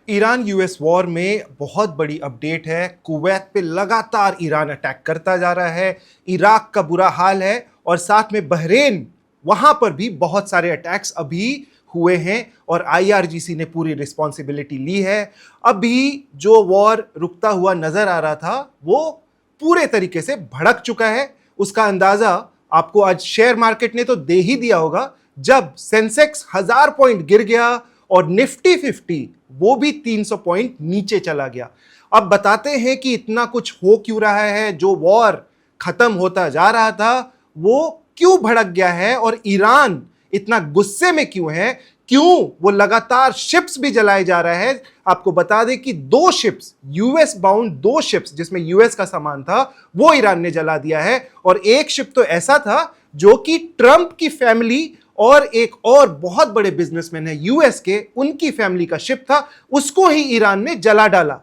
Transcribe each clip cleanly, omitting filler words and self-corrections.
Iran US war में बहुत बड़ी अपडेट है। कुवैत पे लगातार ईरान अटैक करता जा रहा है। इराक का बुरा हाल है और साथ में बहरेन, वहां पर भी बहुत सारे अटैक्स अभी हुए हैं और आईआरजीसी ने पूरी रिस्पॉन्सिबिलिटी ली है। अभी जो वॉर रुकता हुआ नजर आ रहा था वो पूरे तरीके से भड़क चुका है। उसका अंदाजा आपको आज शेयर मार्केट ने तो दे ही दिया होगा, जब सेंसेक्स 1000 पॉइंट गिर गया और निफ्टी 50 वो भी 300 पॉइंट नीचे चला गया। अब बताते हैं कि इतना कुछ हो क्यों रहा है। जो वॉर खत्म होता जा रहा था वो क्यों भड़क गया है और ईरान इतना गुस्से में क्यों है, क्यों वो लगातार शिप्स भी जलाए जा रहा है। आपको बता दें कि 2 शिप्स, यूएस बाउंड 2 शिप्स जिसमें यूएस का सामान था, वो ईरान ने जला दिया है। और एक शिप तो ऐसा था जो कि ट्रंप की फैमिली और एक और बहुत बड़े बिजनेसमैन है यूएस के, उनकी फैमिली का शिप था, उसको ही ईरान ने जला डाला।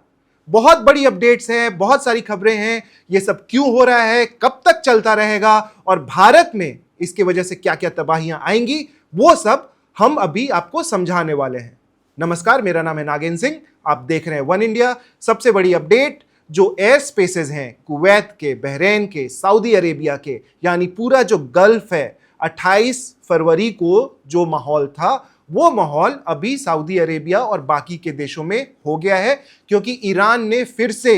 बहुत बड़ी अपडेट्स हैं, बहुत सारी खबरें हैं। ये सब क्यों हो रहा है, कब तक चलता रहेगा और भारत में इसकी वजह से क्या क्या तबाहियां आएंगी, वो सब हम अभी आपको समझाने वाले हैं। नमस्कार, मेरा नाम है नागेंद्र सिंह, आप देख रहे हैं वन इंडिया। सबसे बड़ी अपडेट, जो एयर स्पेसेस हैं कुवैत के, बहरेन के, सऊदी अरेबिया के, यानी पूरा जो गल्फ है, 28 फरवरी को जो माहौल था वो माहौल अभी सऊदी अरेबिया और बाकी के देशों में हो गया है, क्योंकि ईरान ने फिर से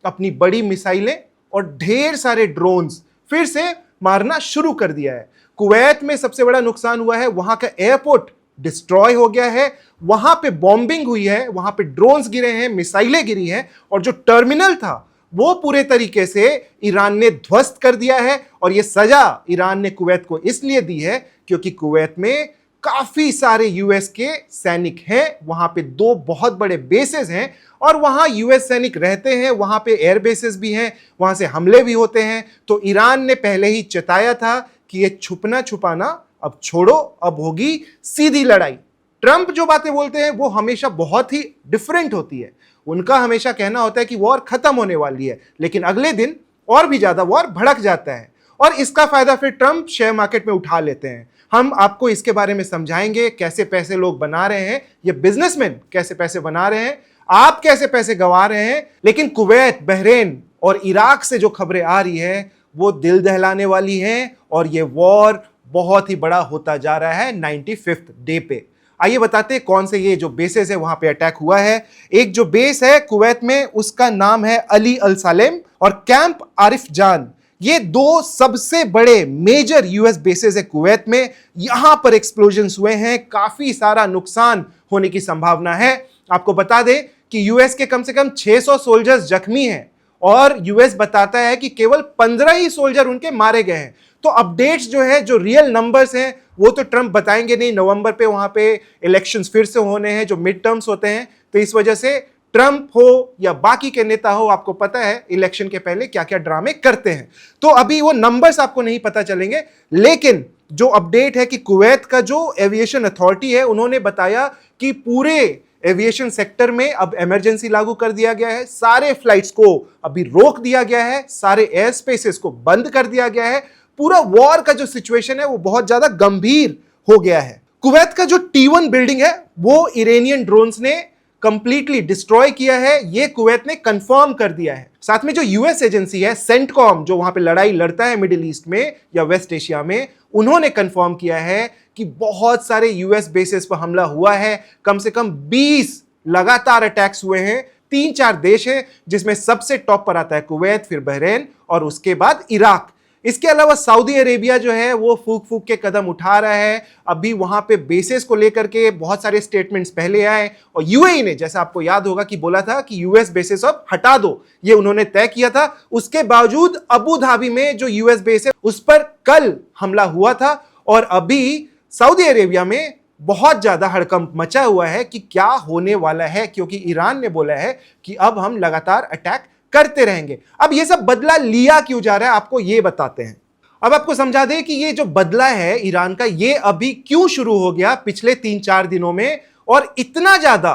अपनी बड़ी मिसाइलें और ढेर सारे ड्रोन्स फिर से मारना शुरू कर दिया है। कुवैत में सबसे बड़ा नुकसान हुआ है, वहां का एयरपोर्ट डिस्ट्रॉय हो गया है, वहां पे बॉम्बिंग हुई है, वहां पे ड्रोन्स गिरे हैं, मिसाइलें गिरी हैं और जो टर्मिनल था वो पूरे तरीके से ईरान ने ध्वस्त कर दिया है। और यह सजा ईरान ने कुवैत को इसलिए दी है क्योंकि कुवैत में काफी सारे यूएस के सैनिक हैं, वहां पे 2 बहुत बड़े बेसेस हैं और वहां यूएस सैनिक रहते हैं, वहां पे एयर बेसेस भी हैं, वहां से हमले भी होते हैं। तो ईरान ने पहले ही चेताया था कि ये छुपना छुपाना अब छोड़ो, अब होगी सीधी लड़ाई। ट्रंप जो बातें बोलते हैं वो हमेशा बहुत ही डिफरेंट होती है। उनका हमेशा कहना होता है कि वॉर खत्म होने वाली है, लेकिन अगले दिन और भी ज्यादा वॉर भड़क जाता है और इसका फायदा फिर ट्रंप शेयर मार्केट में उठा लेते हैं। हम आपको इसके बारे में समझाएंगे, कैसे पैसे लोग बना रहे हैं, ये बिजनेसमैन कैसे पैसे बना रहे हैं, आप कैसे पैसे गंवा रहे हैं। लेकिन कुवैत, बहरेन और इराक से जो खबरें आ रही है वो दिल दहलाने वाली हैं और ये वॉर बहुत ही बड़ा होता जा रहा है 95th डे पे। आइए बताते हैं कौन से ये जो बेसेस है वहां पे अटैक हुआ है। एक जो बेस है कुवैत में, उसका नाम है अली अल सालेम और कैंप आरिफ जान। ये 2 सबसे बड़े मेजर यूएस बेसेस है कुवैत में। यहां पर एक्सप्लोजन्स हुए हैं, काफी सारा नुकसान होने की संभावना है। आपको बता दें कि यूएस के कम से कम 600 सोल्जर्स जख्मी हैं और यूएस बताता है कि केवल 15 ही सोल्जर उनके मारे गए हैं। तो अपडेट्स जो है, जो रियल नंबर्स हैं, वो तो ट्रंप बताएंगे नहीं। नवंबर पे वहां पे इलेक्शंस फिर से होने हैं, जो मिड टर्म्स होते हैं, तो इस वजह से ट्रंप हो या बाकी के नेता हो, आपको पता है इलेक्शन के पहले क्या क्या ड्रामे करते हैं। तो अभी वो नंबर्स आपको नहीं पता चलेंगे, लेकिन जो अपडेट है कि कुवैत का जो एविएशन अथॉरिटी है, उन्होंने बताया कि पूरे एविएशन सेक्टर में अब इमरजेंसी लागू कर दिया गया है। सारे फ्लाइट्स को अभी रोक दिया गया है, सारे एयर स्पेसेस को बंद कर दिया गया है। पूरा वॉर का जो सिचुएशन है वो बहुत ज्यादा गंभीर हो गया है। कुवैत का जो T1 बिल्डिंग है वो इरानियन ड्रोन्स ने कंप्लीटली डिस्ट्रॉय किया है, ये कुवैत ने कंफर्म कर दिया है। साथ में जो यूएस एजेंसी है सेंटकॉम, जो वहां पे लड़ाई लड़ता है मिडिल ईस्ट में या वेस्ट एशिया में, उन्होंने कंफर्म किया है कि बहुत सारे यूएस बेसेस पर हमला हुआ है। कम से कम 20 लगातार अटैक्स हुए हैं। 3-4 देश हैं जिसमें सबसे टॉप पर आता है कुवैत, फिर बहरेन और उसके बाद इराक। इसके अलावा सऊदी अरेबिया जो है वो फूक फूक के कदम उठा रहा है। अभी वहां पे बेसेस को लेकर के बहुत सारे स्टेटमेंट्स पहले आए और यूएई ने, जैसा आपको याद होगा कि बोला था कि यूएस बेसेस अब हटा दो, ये उन्होंने तय किया था। उसके बावजूद अबू धाबी में जो यूएस बेस है उस पर कल हमला हुआ था और अभी सऊदी अरेबिया में बहुत ज्यादा हड़कंप मचा हुआ है कि क्या होने वाला है, क्योंकि ईरान ने बोला है कि अब हम लगातार अटैक करते रहेंगे। अब ये सब बदला लिया क्यों जा रहा है, आपको ये बताते हैं। अब आपको समझा दें कि ये जो बदला है ईरान का, ये अभी क्यों शुरू हो गया पिछले 3-4 दिनों में और इतना ज्यादा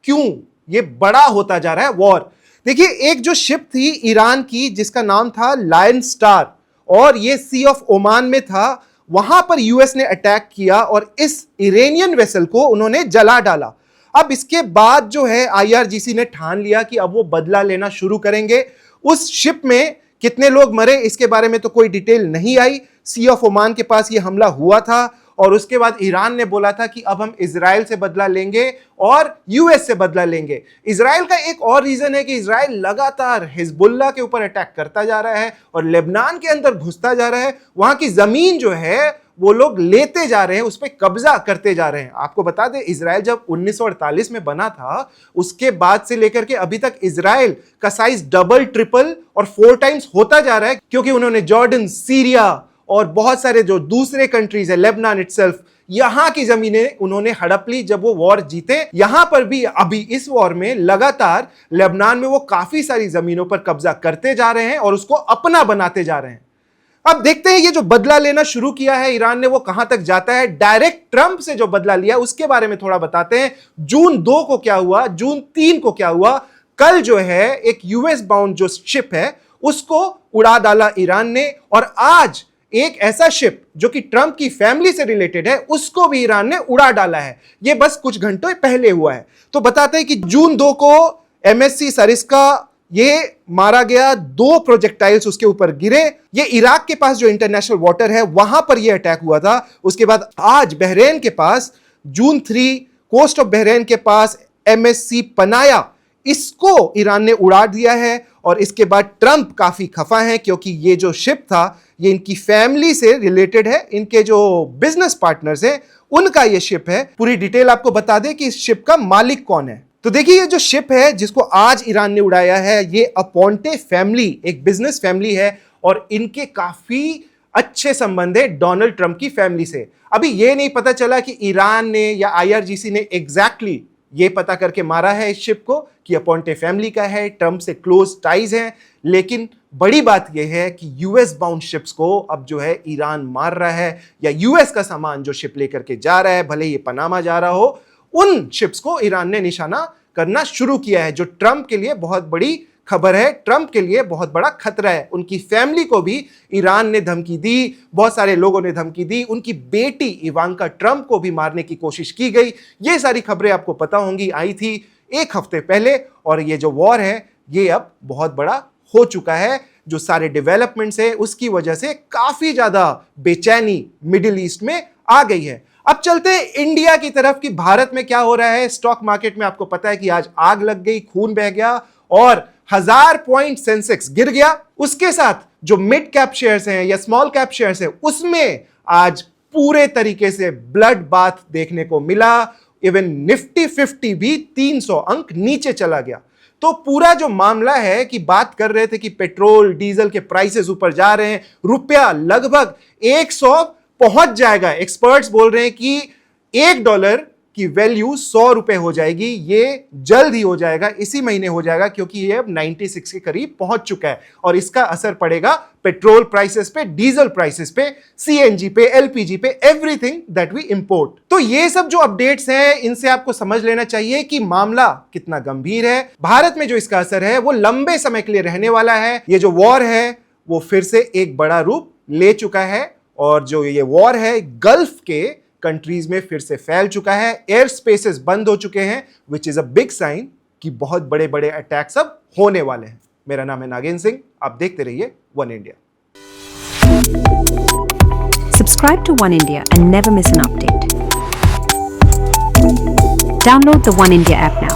क्यों ये बड़ा होता जा रहा है वॉर। देखिए, एक जो शिप थी ईरान की जिसका नाम था लायन स्टार और ये सी ऑफ ओमान में था, वहां पर यूएस ने अटैक किया और इस इरानियन वेसल को उन्होंने जला डाला। अब इसके बाद जो है IRGC ने ठान लिया कि अब वो बदला लेना शुरू करेंगे। उस शिप में कितने लोग मरे इसके बारे में तो कोई डिटेल नहीं आई। सी ऑफ ओमान के पास ये हमला हुआ था और उसके बाद ईरान ने बोला था कि अब हम इजराइल से बदला लेंगे और यूएस से बदला लेंगे। इजराइल का एक और रीजन है कि इजराइल लगातार हिजबुल्लाह के ऊपर अटैक करता जा रहा है और लेबनान के अंदर घुसता जा रहा है। वहां की जमीन जो है वो लोग लेते जा रहे हैं, उस पर कब्जा करते जा रहे हैं। आपको बता दें, इजराइल जब 1948 में बना था उसके बाद से लेकर के अभी तक इजराइल का साइज डबल, ट्रिपल और 4 टाइम्स होता जा रहा है, क्योंकि उन्होंने जॉर्डन, सीरिया और बहुत सारे जो दूसरे कंट्रीज है, लेबनान इटसेल्फ, यहां की जमीनें उन्होंने हड़प ली जब वो वॉर जीते। यहां पर भी अभी इस वॉर में लगातार लेबनान में वो काफी सारी जमीनों पर कब्जा करते जा रहे हैं और उसको अपना बनाते जा रहे हैं। अब देखते हैं ये जो बदला लेना शुरू किया है ईरान ने वो कहां तक जाता है। डायरेक्ट ट्रंप से जो बदला लिया उसके बारे में थोड़ा बताते हैं। जून 2 को क्या हुआ, जून 3 को क्या हुआ। कल जो है एक यूएस बाउंड जो शिप है उसको उड़ा डाला ईरान ने, और आज एक ऐसा शिप जो कि ट्रंप की फैमिली से रिलेटेड है उसको भी ईरान ने उड़ा डाला है। ये बस कुछ घंटों पहले हुआ है। तो बताते हैं कि जून 2 को MSC सरिस्का ये मारा गया, 2 प्रोजेक्टाइल्स उसके ऊपर गिरे। ये इराक के पास जो इंटरनेशनल वाटर है वहां पर ये अटैक हुआ था। उसके बाद आज बहरेन के पास जून 3 कोस्ट ऑफ बहरेन के पास MSC पनाया, इसको ईरान ने उड़ा दिया है। और इसके बाद ट्रंप काफी खफा हैं क्योंकि ये जो शिप था ये इनकी फैमिली से रिलेटेड है, इनके जो बिजनेस पार्टनर्स हैं उनका ये शिप है। पूरी डिटेल आपको बता दें कि इस शिप का मालिक कौन है। तो देखिए ये जो शिप है जिसको आज ईरान ने उड़ाया है ये अपोंटे फैमिली, एक बिजनेस फैमिली है और इनके काफी अच्छे संबंध है डोनाल्ड ट्रंप की फैमिली से। अभी ये नहीं पता चला कि ईरान ने या IRGC ने एग्जैक्टली ये पता करके मारा है इस शिप को कि अपोंटे फैमिली का है, ट्रंप से क्लोज टाइज हैं, लेकिन बड़ी बात यह है कि यूएस बाउंड शिप्स को अब जो है ईरान मार रहा है, या यूएस का सामान जो शिप लेकर के जा रहा है, भले ये पनामा जा रहा हो, उन शिप्स को ईरान ने निशाना करना शुरू किया है, जो ट्रंप के लिए बहुत बड़ी खबर है, ट्रंप के लिए बहुत बड़ा खतरा है। उनकी फैमिली को भी ईरान ने धमकी दी, बहुत सारे लोगों ने धमकी दी, उनकी बेटी इवांका ट्रंप को भी मारने की कोशिश की गई। ये सारी खबरें आपको पता होंगी, आई थी 1 हफ्ते पहले। और ये जो वॉर है ये अब बहुत बड़ा हो चुका है। जो सारे डेवलपमेंट्स है उसकी वजह से काफी ज्यादा बेचैनी मिडिल ईस्ट में आ गई है। अब चलते हैं इंडिया की तरफ कि भारत में क्या हो रहा है। स्टॉक मार्केट में आपको पता है कि आज आग लग गई, खून बह गया और 1000 पॉइंट सेंसेक्स गिर गया। उसके साथ जो मिड कैप शेयर्स हैं या स्मॉल कैप शेयर्स हैं उसमें आज पूरे तरीके से ब्लड बाथ देखने को मिला। इवन निफ्टी 50 भी 300 अंक नीचे चला गया। तो पूरा जो मामला है कि बात कर रहे थे कि पेट्रोल डीजल के प्राइसेस ऊपर जा रहे हैं, रुपया लगभग 100 पहुंच जाएगा। एक्सपर्ट्स बोल रहे हैं कि $1 की वैल्यू 100 रुपए हो जाएगी। ये जल्द ही हो जाएगा, इसी महीने हो जाएगा, क्योंकि ये अब 96 के करीब पहुंच चुका है और इसका असर पड़ेगा पेट्रोल प्राइसेस पे, डीजल प्राइसेस पे, CNG पे, LPG पे, एवरीथिंग दैट वी इंपोर्ट। तो ये सब जो अपडेट्स हैं इनसे आपको समझ लेना चाहिए कि मामला कितना गंभीर है। भारत में जो इसका असर है वो लंबे समय के लिए रहने वाला है। ये जो वॉर है वो फिर से एक बड़ा रूप ले चुका है और जो ये वॉर है गल्फ के कंट्रीज में फिर से फैल चुका है। एयर स्पेसेस बंद हो चुके हैं, which is a big sign कि बहुत बड़े बड़े अटैक्स अब होने वाले हैं। मेरा नाम है नागेंद्र सिंह, आप देखते रहिए one India. Subscribe to One India and never miss an update. Download the One India app now.